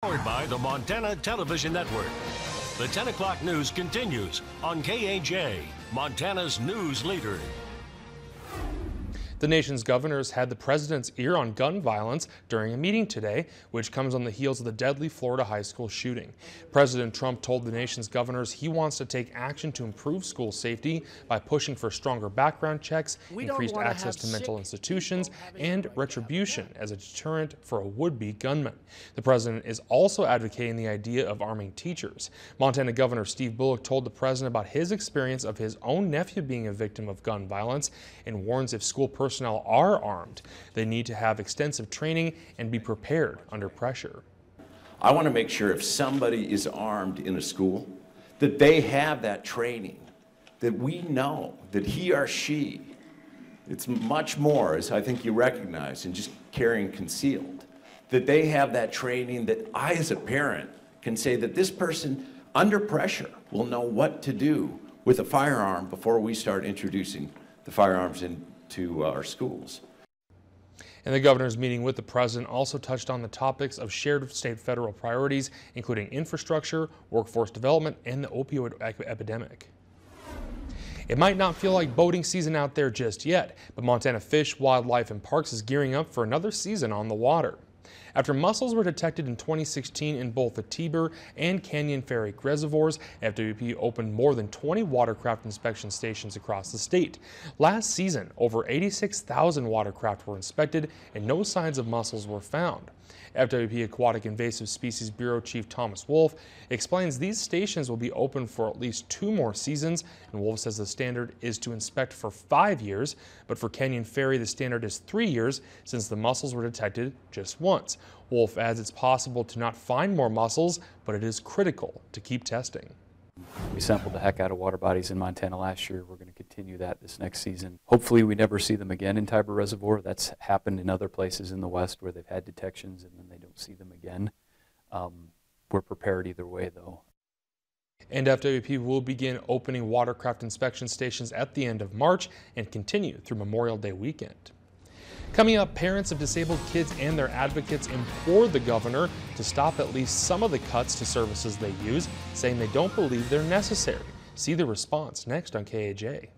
Powered by the Montana Television Network. The 10 o'clock news continues on KAJ, Montana's news leader. The nation's governors had the president's ear on gun violence during a meeting today, which comes on the heels of the deadly Florida high school shooting. President Trump told the nation's governors he wants to take action to improve school safety by pushing for stronger background checks, increased access to mental institutions, and retribution as a deterrent for a would-be gunman. The president is also advocating the idea of arming teachers. Montana Governor Steve Bullock told the president about his experience of his own nephew being a victim of gun violence and warns if school personnel are armed, they need to have extensive training and be prepared under pressure. I want to make sure if somebody is armed in a school, that they have that training, that we know that he or she, it's much more, as I think you recognize, than just carrying concealed, that they have that training that I as a parent can say that this person under pressure will know what to do with a firearm before we start introducing the firearms into our schools. And the governor's meeting with the president also touched on the topics of shared state-federal priorities, including infrastructure, workforce development, and the opioid epidemic. It might not feel like boating season out there just yet, but Montana Fish, Wildlife, and Parks is gearing up for another season on the water. After mussels were detected in 2016 in both the Tiber and Canyon Ferry reservoirs, FWP opened more than 20 watercraft inspection stations across the state. Last season, over 86,000 watercraft were inspected and no signs of mussels were found. FWP Aquatic Invasive Species Bureau Chief Thomas Wolf explains these stations will be open for at least 2 more seasons, and Wolf says the standard is to inspect for 5 years, but for Canyon Ferry the standard is 3 years since the mussels were detected just once. Wolf adds it's possible to not find more mussels, but it is critical to keep testing. We sampled the heck out of water bodies in Montana last year. We're going to continue that this next season. Hopefully we never see them again in Tiber Reservoir. That's happened in other places in the West where they've had detections and then they don't see them again. We're prepared either way though. And FWP will begin opening watercraft inspection stations at the end of March and continue through Memorial Day weekend. Coming up, parents of disabled kids and their advocates implored the governor to stop at least some of the cuts to services they use, saying they don't believe they're necessary. See the response next on KAJ.